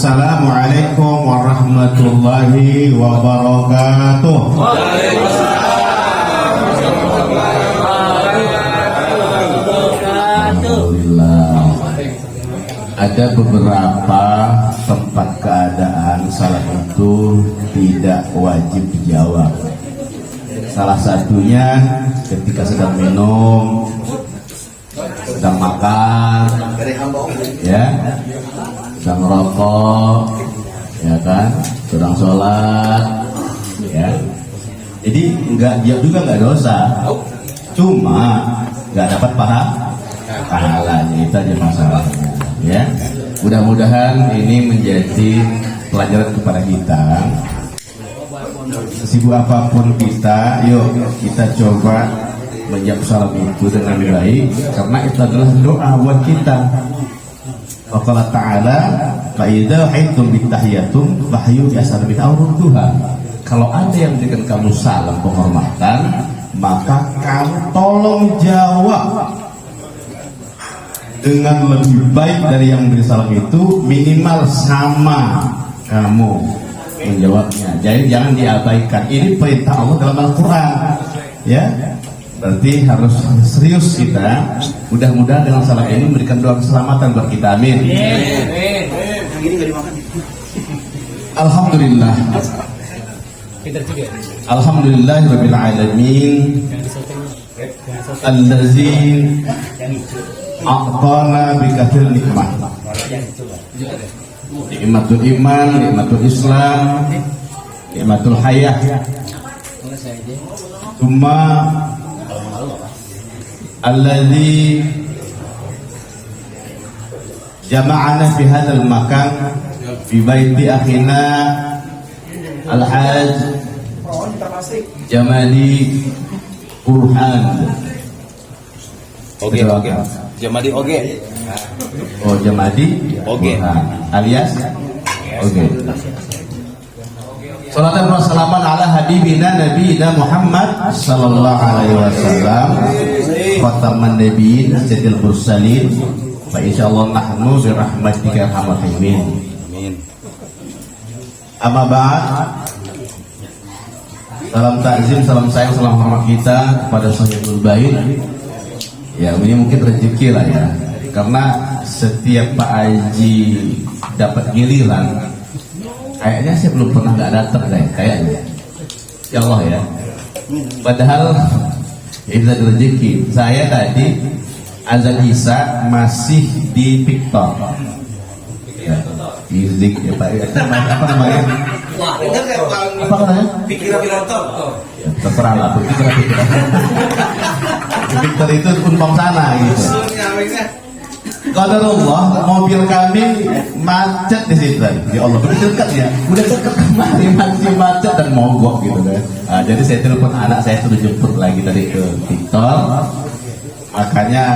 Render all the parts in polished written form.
Assalamualaikum warahmatullahi wabarakatuh. Alhamdulillah. Ada beberapa tempat keadaan salat itu tidak wajib dijawab. Salah satunya ketika sedang minum, sedang makan, ya, sedang merokok, ya kan, sedang sholat, ya. Jadi dia juga nggak dosa, cuma nggak dapat pahalanya, itu aja masalahnya, ya. Mudah-mudahan ini menjadi pelajaran kepada kita. Sesibuk apapun kita, yuk kita coba menjawab salam itu dengan baik, karena itu adalah doa buat kita. Allah Ta'ala, fa'idha haitum bitahiyatum fahyu bi'asar bita'urudduha. Kalau ada yang berikan kamu salam penghormatan, maka kamu tolong jawab dengan lebih baik dari yang beri salam itu, minimal sama kamu menjawabnya. Jadi jangan diabaikan. Ini perintah Allah dalam Al-Quran, ya. Berarti harus serius kita. Mudah-mudahan dengan salam ini memberikan doa keselamatan buat kita. Amin. Alhamdulillah. Alhamdulillahirabbil alamin. Allazi a'tana bi katsir nikmah. Nikmatul iman, nikmatul Islam, nikmatul hayah. Tsumma alladzi jama'ana fi hadzal makan fi baiti akhina al-hajj Jamali Burhan. Oke. Jamadi oke. Oh, Jamadi oke. Alias oke. Salatan wa salaman ala habibina nabiyina Muhammad sallallahu alaihi wasallam, khataman nabiyyin sayyidil mursalin, wa insyaallah nahnu bi rahmatika arhamar rahimin. Amin. Amma ba'd. Salam takzim, salam sayang, salam hormat kita kepada Sahibul Bait. Ya, ini mungkin rezeki lah ya. Karena setiap Pak Haji dapat giliran, kayaknya saya belum pernah nggak datang deh, kayaknya. Ya Allah ya. Padahal itu rezeki. Saya tadi azan Isya masih di TikTok. Ya, music ya Pak. Apa namanya? Apa namanya? Pikiran top. Ya, terserah lah, pikiran. Victor itu unpam sana gitu. Qadarullah, mobil kami macet di situ. Ya Allah, udah dekat ya. Udah dekat kemari masih macet dan mogok gitu kan. Nah, jadi saya telepon anak saya suruh jemput lagi tadi ke TikTok. Makanya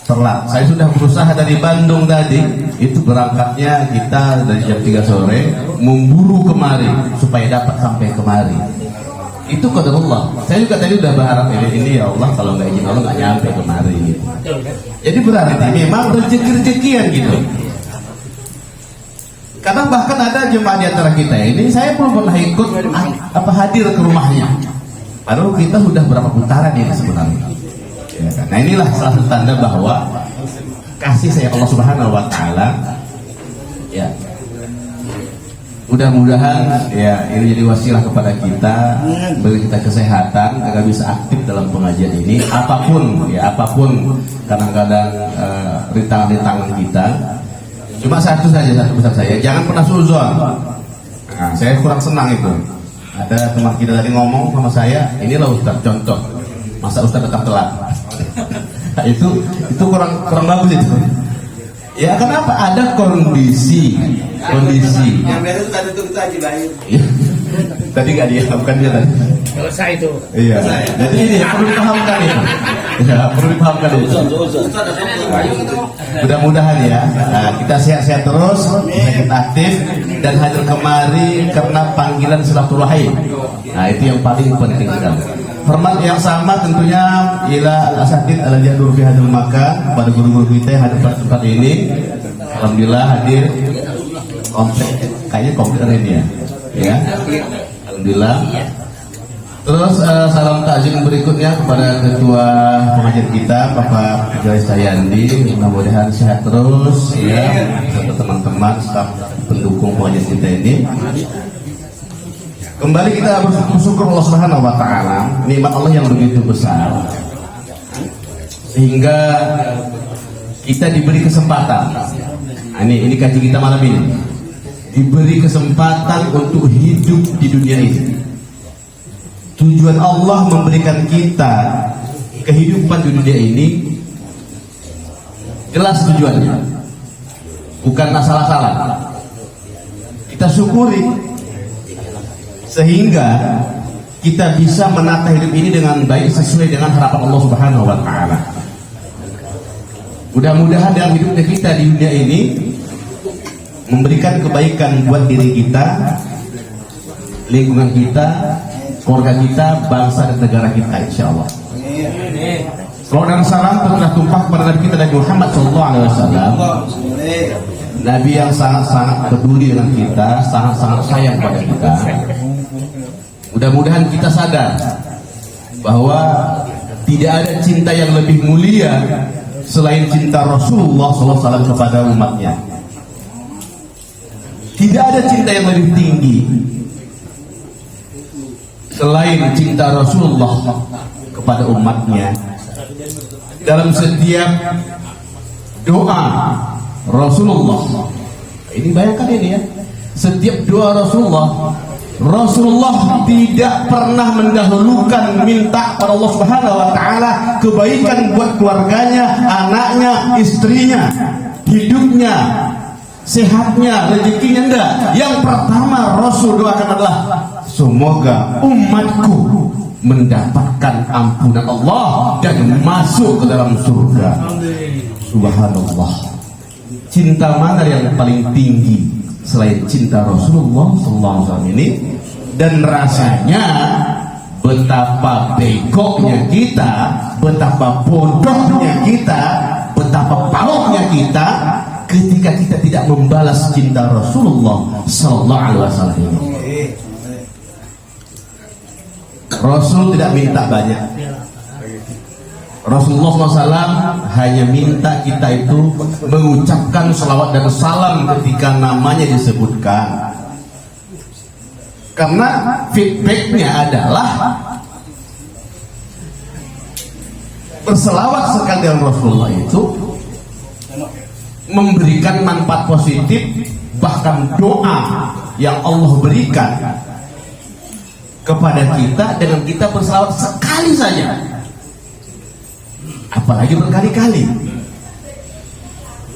telat. Saya sudah berusaha dari Bandung tadi, itu berangkatnya kita dari jam 3 sore memburu kemari supaya dapat sampai kemari. Itu qadarullah. Saya juga tadi udah berharap ini ya Allah, kalau nggak izin Allah nggak nyampe kemari gitu. Jadi berarti memang rezeki-rezekian gitu. Karena bahkan ada jemaah di antara kita ini, saya belum pernah ikut hadir ke rumahnya. Padahal kita sudah berapa putaran ini sebenarnya. Ya, nah inilah salah satu tanda bahwa kasih sayang Allah Subhanahu Wa Taala. Ya. Mudah-mudahan ya ini jadi wasilah kepada kita, bagi kita kesehatan agar bisa aktif dalam pengajian ini. Apapun kadang-kadang rintangan-rintangan kita. Cuma satu pesan saya, jangan pernah suzon. Nah, saya kurang senang itu. Ada teman kita tadi ngomong sama saya, inilah Ustaz contoh. Masa Ustaz tetap telat? Nah, itu kurang bagus itu. Ya kenapa? Ada kondisi. Yang biasa itu tadi itu Haji Bayu. Tadi nggak dia, bukan dia tadi. Selesai itu. Iya. Jadi ini perlu dipahamkan itu. Ya, perlu dipahamkan itu. Mudah-mudahan ya, kita sehat-sehat terus, kita aktif dan hadir kemari karena panggilan silaturahim. Nah itu yang paling penting sekali. Hormat yang sama tentunya ila al-asatid al-jadur fi hadal makan, pada guru-guru kita yang hadir pada tempat ini. Alhamdulillah hadir komplit, kayaknya komplit ini ya. Ya, alhamdulillah. Terus salam takzim berikutnya kepada ketua pengajian kita Bapak Joyce Sayandi, mudah-mudahan sehat terus ya, serta teman-teman staf pendukung pengajian kita ini. Kembali kita harus bersyukur Allah Subhanahu wa taala, nikmat Allah yang begitu besar sehingga kita diberi kesempatan. Ini kaji kita malam ini. Diberi kesempatan untuk hidup di dunia ini. Tujuan Allah memberikan kita kehidupan di dunia ini jelas tujuannya, bukan asal-asalan. Kita syukuri sehingga kita bisa menata hidup ini dengan baik sesuai dengan harapan Allah Subhanahu wa taala. Mudah-mudahan dalam hidupnya kita di dunia ini memberikan kebaikan buat diri kita, lingkungan kita, keluarga kita, bangsa dan negara kita, insya Allah. Salawat dan salam telah tumpah kepada Nabi kita Nabi Muhammad SAW, Nabi yang sangat-sangat peduli dengan kita, sangat-sangat sayang pada kita. Mudah-mudahan kita sadar bahwa tidak ada cinta yang lebih mulia selain cinta Rasulullah SAW kepada umatnya. Tidak ada cinta yang lebih tinggi selain cinta Rasulullah kepada umatnya. Dalam setiap doa Rasulullah, ini bayangkan ini ya, setiap doa Rasulullah tidak pernah mendahulukan minta pada Allah Subhanahu wa taala kebaikan buat keluarganya, anaknya, istrinya, hidupnya, sehatnya, rezekinya, enggak. Yang pertama Rasul doakan adalah semoga umatku mendapatkan ampunan Allah dan masuk ke dalam surga. Subhanallah. Cinta mana yang paling tinggi selain cinta Rasulullah SAW ini? Dan rasanya betapa begoknya kita, betapa bodohnya kita, betapa paloknya kita ketika kita tidak membalas cinta Rasulullah SAW ini. Rasul tidak minta banyak. Rasulullah SAW hanya minta kita itu mengucapkan salawat dan salam ketika namanya disebutkan. Karena feedbacknya adalah berselawat sekali dengan Rasulullah itu memberikan manfaat positif, bahkan doa yang Allah berikan kepada kita dengan kita berselawat sekali saja, apalagi berkali-kali.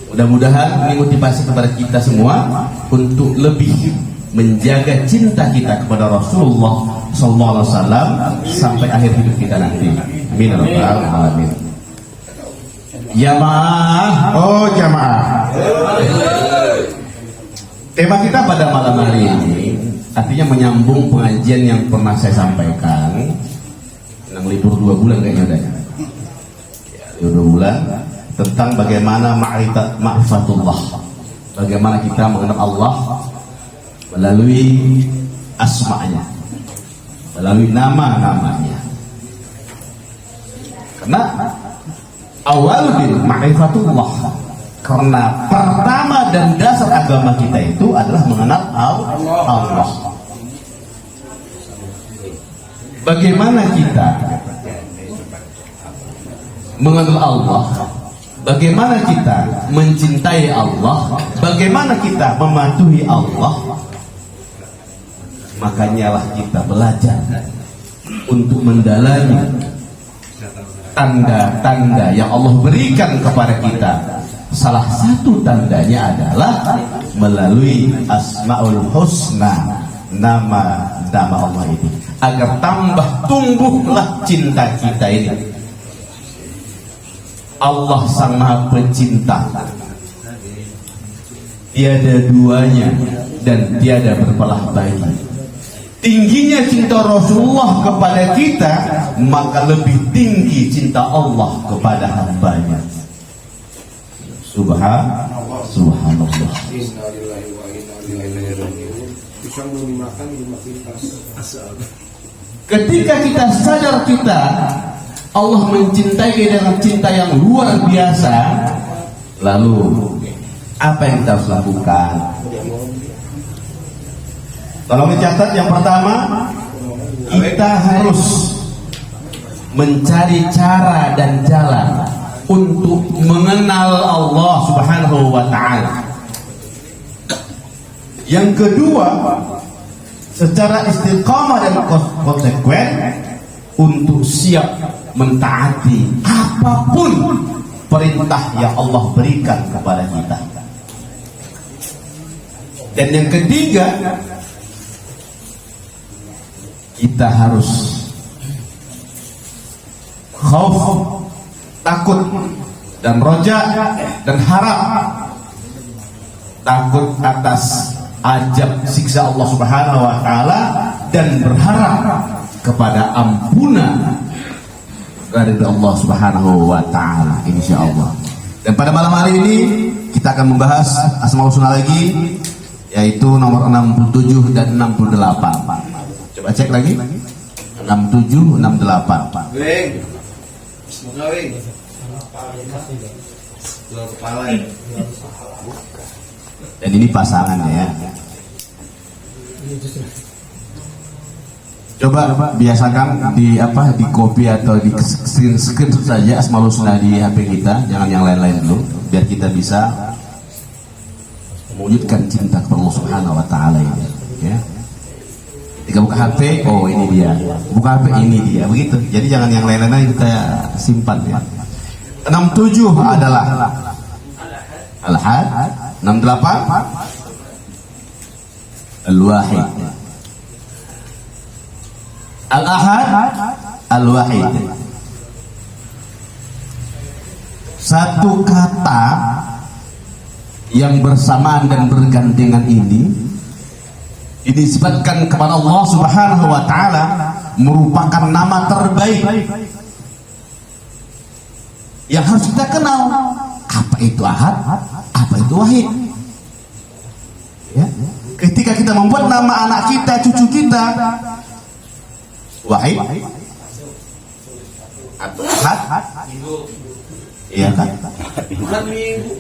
Mudah-mudahan ini motivasi kepada kita semua untuk lebih menjaga cinta kita kepada Rasulullah SAW sampai akhir hidup kita nanti. Amin ya rabbal alamin. Jamaah, oh jamaah. Tema kita pada malam hari ini artinya menyambung pengajian yang pernah saya sampaikan yang libur 2 bulan kayaknya udah ya, libur 2 bulan, tentang bagaimana ma'rifatullah, bagaimana kita mengenal Allah melalui asma'nya, melalui nama-namanya. Karena awaludin ma'rifatullah, karena pertama dan dasar agama kita itu adalah mengenal Allah. Bagaimana kita mengenal Allah, bagaimana kita mencintai Allah, bagaimana kita mematuhi Allah, makanya lah kita belajar untuk mendalami tanda-tanda yang Allah berikan kepada kita. Salah satu tandanya adalah melalui Asmaul Husna, nama-nama Allah ini, agar tambah tumbuhlah cinta kita ini. Allah Sang Maha Pencinta, tiada duanya dan tiada berbelah bagi. Tingginya cinta Rasulullah kepada kita, maka lebih tinggi cinta Allah kepada hambanya. Subhanallah. Ketika kita sadar kita Allah mencintai dengan cinta yang luar biasa, lalu apa yang kita harus lakukan? Tolong dicatat, yang pertama, kita harus mencari cara dan jalan untuk mengenal Allah Subhanahu wa ta'ala. Yang kedua, secara istiqamah dan konsekuen untuk siap mentaati apapun perintah yang Allah berikan kepada kita. Dan yang ketiga, kita harus khauf, takut, dan roja, dan harap, takut atas ajab siksa Allah Subhanahu wa ta'ala, dan berharap kepada ampunan dari Allah Subhanahu wa ta'ala, insyaallah. Dan pada malam hari ini kita akan membahas Asmaul Husna lagi, yaitu nomor 67 dan 68. Coba cek lagi, 67, 68. Semoga wing. Kepala. Dan ini pasangannya ya. Coba biasakan di copy atau di screenshot saja Asmaul Husna di HP kita, jangan yang lain-lain dulu, biar kita bisa mewujudkan cinta kepada Allah Subhanahu wa ta'ala ini ya. Ketika buka HP, oh ini dia, buka HP ini dia, begitu. Jadi jangan yang lain-lain kita simpan ya. 67 adalah Al-Ahad, 68 Al-Wahid. Al-Ahad, Al-Wahid. Satu kata yang bersamaan dan bergandengan ini disebutkan kepada Allah Subhanahu wa ta'ala merupakan nama terbaik yang harus kita kenal. Apa itu Ahad? Apa itu Wahid? Ya. Ketika kita membuat nama anak kita, cucu kita Wahid atau Ahad, iya kan? Bukan minggu.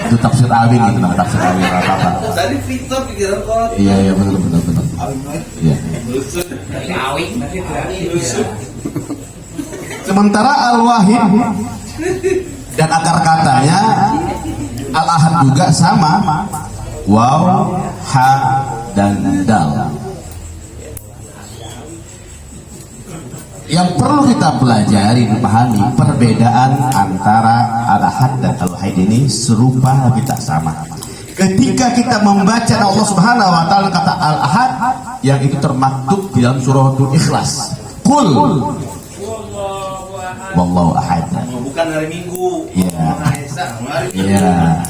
Itu tafsir Awin, itu nama tafsir Awin apa-apa. Tadi Victor pikiran kok. Iya benar. Iya. Sementara Al-Wahid dan akar katanya Al-Ahad juga sama, waw, ha, dan dal. Yang perlu kita pelajari, memahami perbedaan antara Al-Ahad dan Al-Wahid ini serupa tapi tak sama. Ketika kita membaca Allah Subhanahu wa ta'ala kata Al-Ahad, yang itu termaktub di dalam suratul Ikhlas, Qul wallahu ahad. Bukan hari Minggu. Iya. Iya.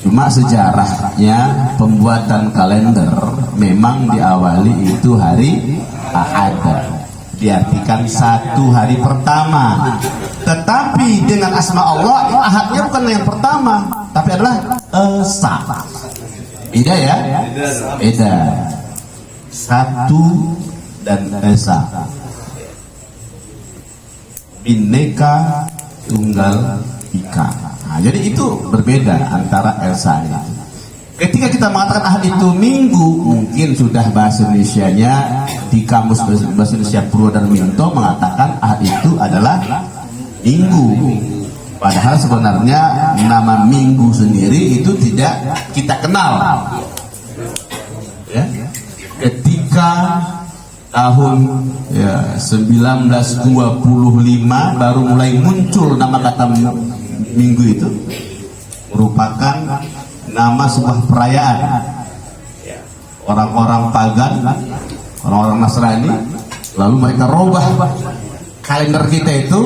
Cuma sejarahnya pembuatan kalender memang diawali itu hari Ahad, diartikan satu hari pertama. Tetapi dengan asma Allah, Ahadnya bukan yang pertama, tapi adalah Esa. Beda ya? Beda. Satu dan Esa. Bineka Tunggal Ika. Nah, jadi itu berbeda antara Esa ini. Ketika kita mengatakan Ahad itu minggu, mungkin sudah bahasa Indonesianya di kamus bahasa Indonesia Purwo dan Minto mengatakan Ahad itu adalah minggu. Padahal sebenarnya nama minggu sendiri itu tidak kita kenal. Ya. Ketika tahun 1925 baru mulai muncul nama kata minggu itu, merupakan nama sebuah perayaan orang-orang pagan, orang-orang Nasrani. Lalu mereka robah kalender kita itu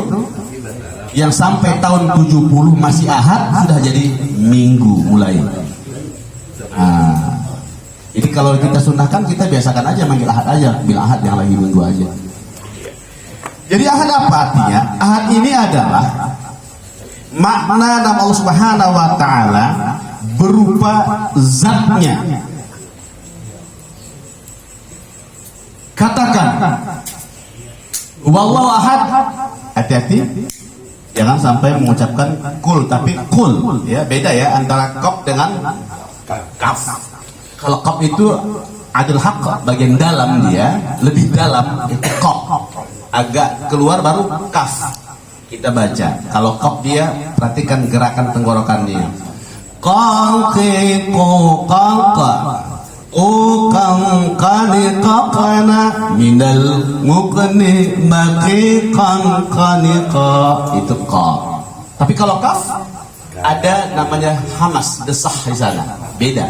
yang sampai tahun 70 masih Ahad sudah jadi minggu mulai. Nah, jadi kalau kita sunahkan, kita biasakan aja manggil Ahad aja, bilang Ahad yang lagi minggu aja. Jadi Ahad apa artinya? Ahad ini adalah makna nama Allah Subhanahu wa taala berupa zatnya. Katakan wallahu ahad, hati-hati jangan sampai mengucapkan kul tapi kul, ya beda ya antara qaf dengan kaf. Kalau qaf itu adil haq, bagian dalam dia lebih dalam, itu qaf, agak keluar baru kaf kita baca. Kalau qaf dia perhatikan gerakan tenggorokannya, qaqi qaqa kani qaqana minal muqni maqiqan qaniqa, itu qaf. Tapi kalau kaf ada namanya hamas, desah di sana, beda.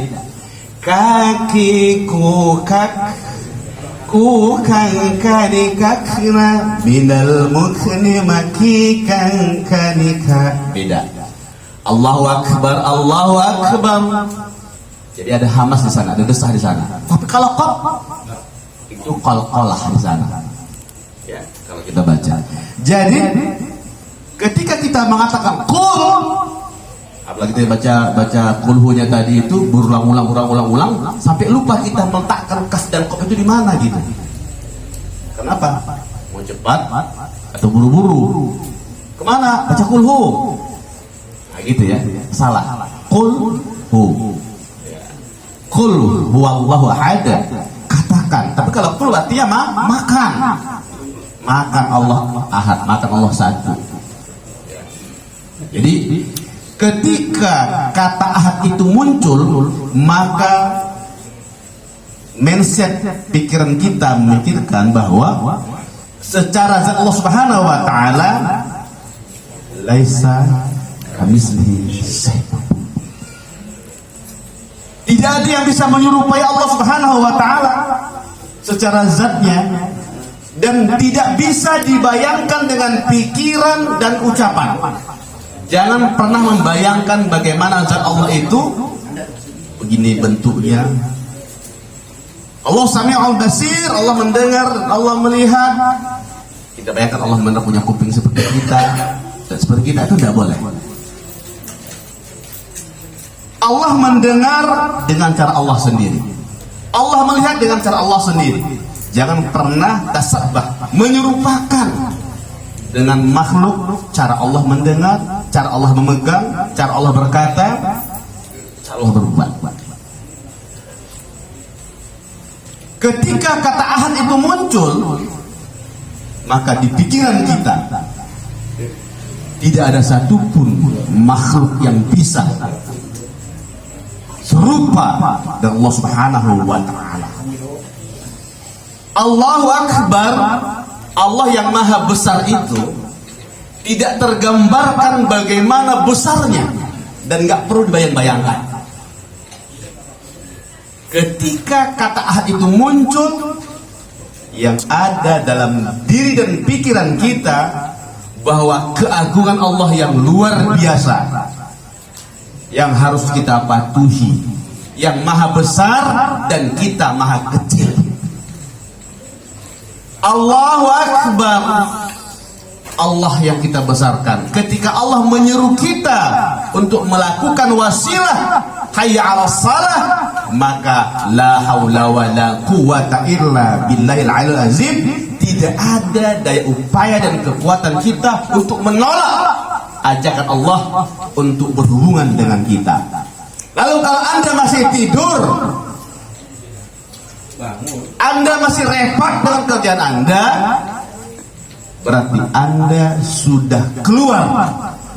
Kaki kukak kukan kani kakna minal muqni maqiqan kanika, beda. Allahu akbar, Allahu akbar. Jadi ada hamas di sana, ada desah di sana. Tapi kalau qaf itu qalqalah di sana. Ya, kalau kita baca. Jadi ketika kita mengatakan qul, apalagi kita baca kulhunya tadi itu berulang-ulang sampai lupa kita meletakkan kas dan qaf itu di mana gitu. Kenapa? Mau cepat atau buru-buru? Kemana? Baca kulhu. Nah, gitu ya. Salah. Kulhu. Qul huwallahu ahad, katakan. Tapi kalau qul artinya makan. Makan Allah ahad, makan Allah satu. Jadi ketika kata ahad itu muncul, maka mindset pikiran kita memikirkan bahwa secara zat Allah Subhanahu wa taala laisa kamitslihi syai'. Tidak ada yang bisa menyerupai Allah Subhanahu wa taala secara zatnya, dan tidak bisa dibayangkan dengan pikiran dan ucapan. Jangan pernah membayangkan bagaimana zat Allah itu begini bentuknya. Allah Sami'ul Basir, Allah mendengar, Allah melihat. Kita bayangkan Allah punya kuping seperti kita dan seperti kita, itu tidak boleh. Allah mendengar dengan cara Allah sendiri. Allah melihat dengan cara Allah sendiri. Jangan pernah tasabah, menyerupakan dengan makhluk cara Allah mendengar, cara Allah memegang, cara Allah berkata, cara Allah berbuat. Ketika kata ahad itu muncul, maka di pikiran kita tidak ada satupun makhluk yang bisa serupa dengan Allah Subhanahu wa taala. Allahu Akbar, Allah yang maha besar itu tidak tergambarkan bagaimana besarnya dan nggak perlu dibayang-bayangkan. Ketika kata ahad itu muncul, yang ada dalam diri dan pikiran kita bahwa keagungan Allah yang luar biasa, yang harus kita patuhi, yang maha besar dan kita maha kecil. Allahu Akbar, Allah yang kita besarkan. Ketika Allah menyeru kita untuk melakukan wasilah hayya 'alas salah, maka la haula wa la quwata illa billahil 'aliyyil azim. Tidak ada daya upaya dan kekuatan kita untuk menolak ajakan Allah untuk berhubungan dengan kita. Lalu kalau Anda masih tidur, Anda masih repot dengan kerjaan Anda, berarti Anda sudah keluar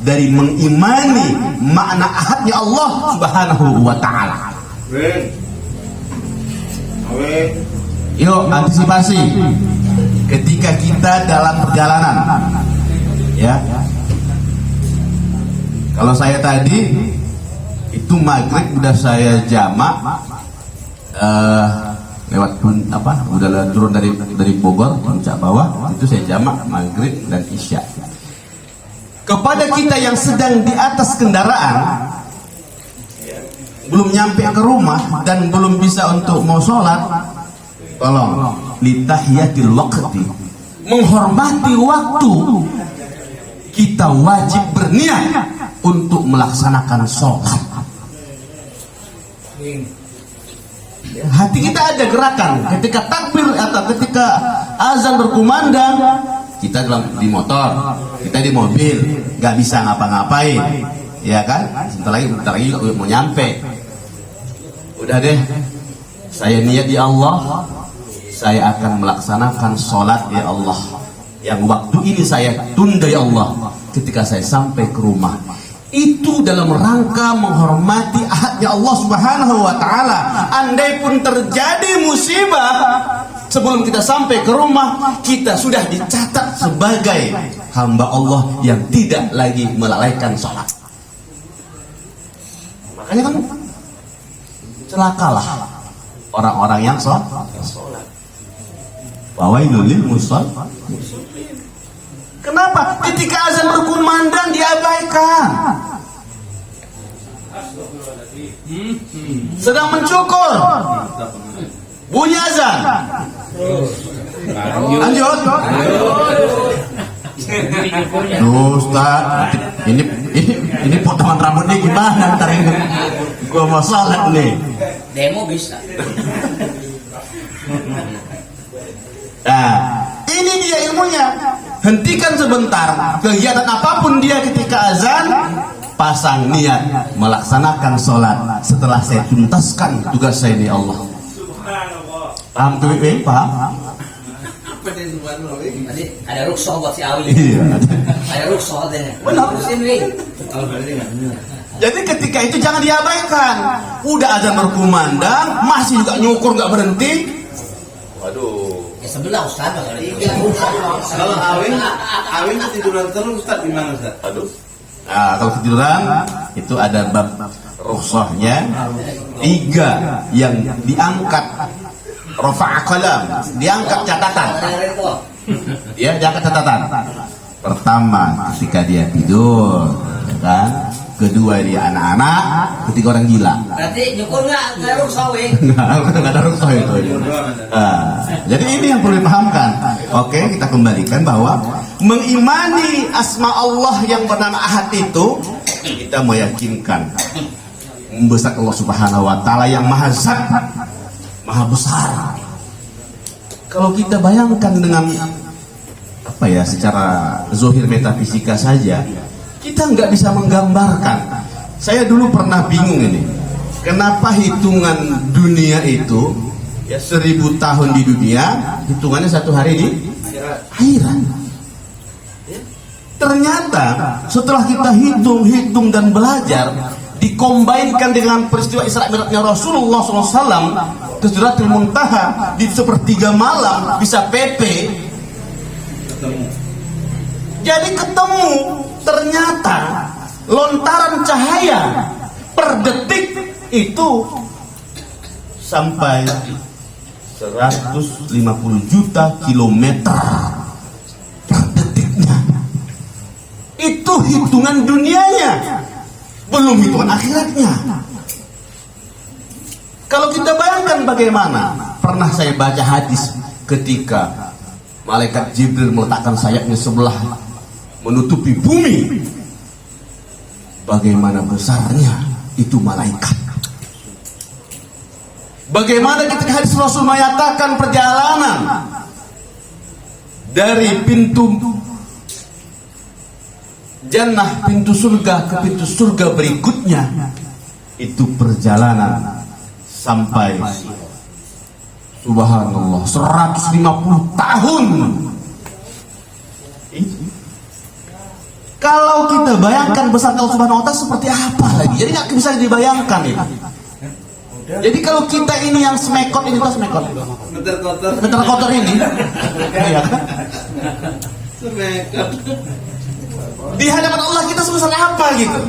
dari mengimani makna ahadnya Allah Subhanahu wa ta'ala. Yuk antisipasi ketika kita dalam perjalanan, ya. Kalau saya tadi itu maghrib udah saya jamak lewat udah turun dari Bogor puncak bawah, itu saya jamak maghrib dan isya. Kepada kita yang sedang di atas kendaraan, belum nyampe ke rumah dan belum bisa untuk mau sholat, tolong litahiyatil waqti, menghormati waktu. kita wajib berniat untuk melaksanakan sholat. Hati kita ada gerakan ketika takbir atau ketika azan berkumandang. Kita di motor, kita di mobil, nggak bisa ngapa-ngapain, ya kan? Sebentar lagi mau nyampe. Udah deh, saya niat ya Allah, saya akan melaksanakan sholat ya Allah. Yang waktu ini saya tunda ya Allah. Ketika saya sampai ke rumah, itu dalam rangka menghormati ahadnya Allah Subhanahu wa Ta'ala. Andai pun terjadi musibah sebelum kita sampai ke rumah, kita sudah dicatat sebagai hamba Allah yang tidak lagi melalaikan sholat. Makanya kan celakalah orang-orang yang sholat. Wawailul lil musallin. Kenapa? Ketika azan berkumandang diabaikan. Sedang mencukur, bunyi azan. Lanjut. Ustaz, ini potongan rambutnya gimana? Ntar ini gua mau sholat nih. Demo bisa. Nah, ini dia ilmunya. Hentikan sebentar kegiatan apapun dia ketika azan, pasang niat melaksanakan sholat setelah saya tuntaskan tugas saya di Allah. Paham tuh, paham? Tadi ada rukshoh buat si Awi. Iya. Ada rukshoh deh. Benar. Jadi Jadi ketika itu jangan diabaikan. Udah azan berkumandang, masih juga nyukur nggak berhenti. Waduh. ya sebelah Ustaz kalau Kalau Awin ketiduran terus Ustaz gimana Ustaz? Aduh. Nah, kalau ketiduran itu ada bab rukhsahnya 3 yang diangkat, rafa'a qalam, diangkat catatan. Ya, diangkat catatan. Pertama, ketika dia tidur, ya kan? Kedua, dia anak-anak, ketiga orang gila. Berarti nyukur nggak rukshoh weh. Nggak ada rukhsah itu. Nah, jadi ini yang perlu dipahamkan. Oke, kita kembalikan bahwa mengimani asma Allah yang bernama Ahad itu, kita meyakinkan membesar Allah Subhanahu wa Ta'ala yang maha zat, maha besar. Kalau kita bayangkan dengan apa ya, secara zahir metafisika saja, kita nggak bisa menggambarkan. Saya dulu pernah bingung ini, kenapa hitungan dunia itu ya 1000 tahun di dunia, hitungannya 1 hari di akhirat. Ternyata setelah kita hitung dan belajar, dikombinkan dengan peristiwa Isra Mi'rajnya Rasulullah SAW ke Sidratul Muntaha di sepertiga malam bisa PP. Jadi ketemu, ternyata lontaran cahaya per detik itu sampai 150 juta kilometer per detiknya. Itu hitungan dunianya, belum hitungan akhiratnya. Kalau kita bayangkan bagaimana, pernah saya baca hadis ketika malaikat Jibril meletakkan sayapnya sebelah menutupi bumi, bagaimana besarnya itu malaikat. Bagaimana ketika hadis Rasul menyatakan perjalanan dari pintu jannah, pintu surga ke pintu surga berikutnya, itu perjalanan sampai subhanallah 150 tahun. Kalau kita bayangkan besar Allah Subhanahu wa Ta'ala seperti apa lagi? Jadi nggak bisa dibayangkan itu. Jadi kalau kita ini yang smekot, ini pas smekot, meter kotor ini, ya kan? Di hadapan Allah kita sebesar apa gitu?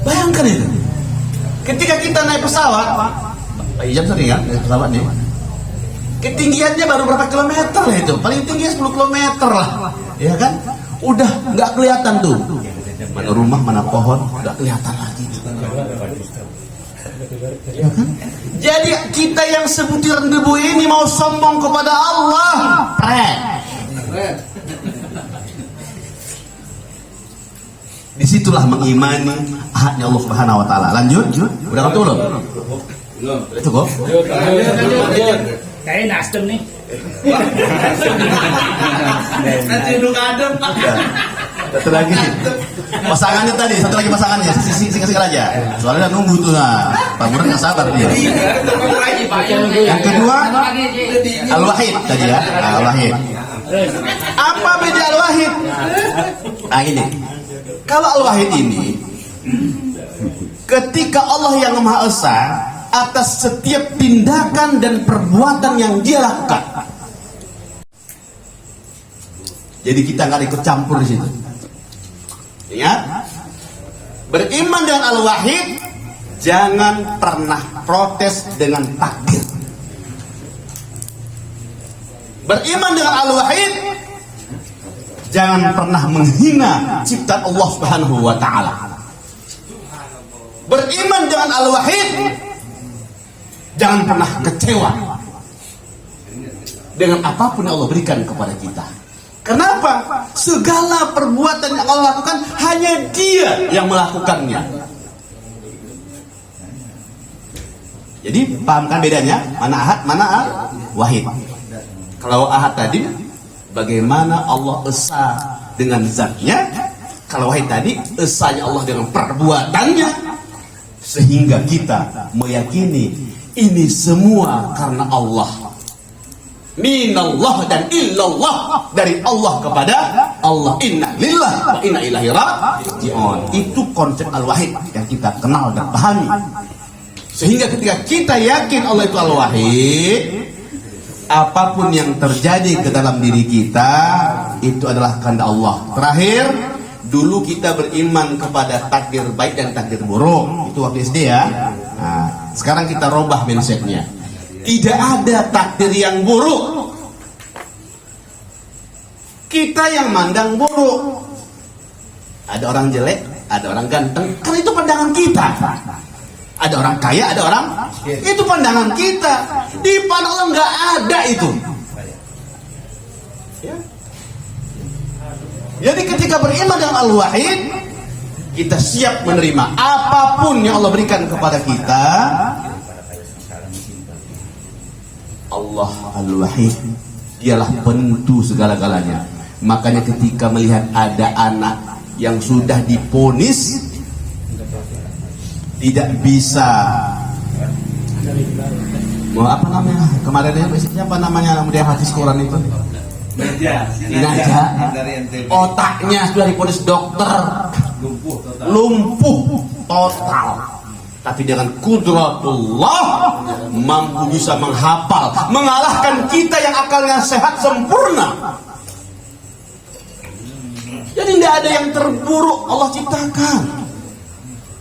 Bayangkan itu. Ketika kita naik pesawat, Pak Ijam sering kan naik pesawat nih, ketinggiannya baru berapa kilometer lah itu? Paling tinggi 10 kilometer lah, ya kan? Udah nggak kelihatan tuh mana rumah mana pohon, nggak kelihatan lagi. Ya kan? Jadi kita yang sebutiran debu ini mau sombong kepada Allah, Disitulah mengimani ahadnya Allah Subhanahu wa taala. Lanjut. Udah ketemu belum? Belum. Cukup? Kayak Nasdem nih. Nanti duduk adem Pak. Satu lagi. Pasangannya tadi, satu lagi pasangannya. Singkat aja. Soalnya udah nunggu tuh nah. Pak Burhan nggak sabar dia. Yang kedua, Al-Wahid tadi ya. Al-Wahid. Apa beda Al-Wahid? Nah ini. Kalau Al-Wahid ini, ketika Allah yang Maha Esa atas setiap tindakan dan perbuatan yang dia lakukan. Jadi kita nggak ikut campur di situ. Ingat, beriman dengan Al-Wahid, jangan pernah protes dengan takdir. Beriman dengan Al-Wahid, jangan pernah menghina ciptaan Allah Subhanahu wa taala. Beriman dengan Al-Wahid, jangan pernah kecewa dengan apapun yang Allah berikan kepada kita. Kenapa? Segala perbuatan yang Allah lakukan hanya Dia yang melakukannya. Jadi pahamkan bedanya, mana ahad, mana wahid. Kalau ahad tadi, bagaimana Allah esa dengan zatnya. Kalau wahid tadi, esanya Allah dengan perbuatannya. Sehingga kita meyakini ini semua karena Allah. Minallah dan illallah, dari Allah kepada Allah. Inna lillah wa inna ilaihi raji'un. Itu konsep Al-Wahid yang kita kenal dan pahami. Sehingga ketika kita yakin Allah itu Al-Wahid, apapun yang terjadi ke dalam diri kita itu adalah kehendak Allah. Terakhir, dulu kita beriman kepada takdir baik dan takdir buruk. Itu waktu SD ya. Nah, sekarang kita robah mindsetnya. Tidak ada takdir yang buruk. Kita yang mandang buruk. Ada orang jelek, ada orang ganteng. Karena itu pandangan kita. Ada orang kaya, ada orang. Itu pandangan kita. Di pandang Allah nggak ada itu. Ya. Jadi ketika beriman dengan Al-Wahid, kita siap menerima apapun yang Allah berikan kepada kita. Allah Al-Wahid, dialah penentu segala-galanya. Makanya ketika melihat ada anak yang sudah diponis tidak bisa, mau apa namanya kemarin siapa namanya mudah hadis Quran itu, Inaja, otaknya sudah diponis dokter lumpuh total. Tapi dengan kudratullah mampu bisa menghafal, mengalahkan kita yang akalnya sehat sempurna. Jadi tidak ada yang terburuk Allah ciptakan.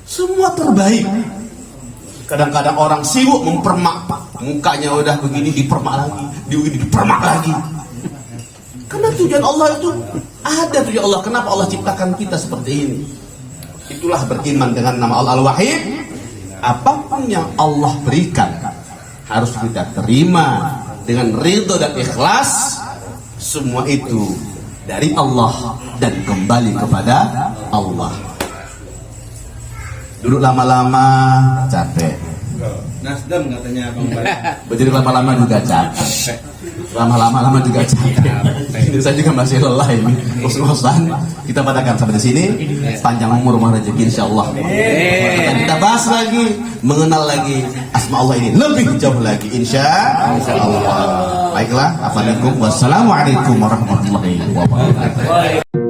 Semua terbaik. Kadang-kadang orang sibuk mempermak, mukanya udah begini dipermak lagi, dipermak lagi. Karena tujuan Allah itu ada tujuan Allah. Kenapa Allah ciptakan kita seperti ini? Itulah beriman dengan nama Allah Al-Wahid. Apapun yang Allah berikan harus kita terima dengan ridho dan ikhlas. Semua itu dari Allah dan kembali kepada Allah. Duduk lama-lama capek. Nasdem katanya Bang Bay. Berdiri lama-lama juga capek. Lama-lama juga capek. Ini saya juga masih lelah ini. Kos-kosan. Kita padakan sampai di sini. Panjang umur, rumah rezeki insyaallah. Akan kita bahas lagi, mengenal lagi asma Allah ini lebih jauh lagi insyaallah. Baiklah, assalamualaikum warahmatullahi wabarakatuh.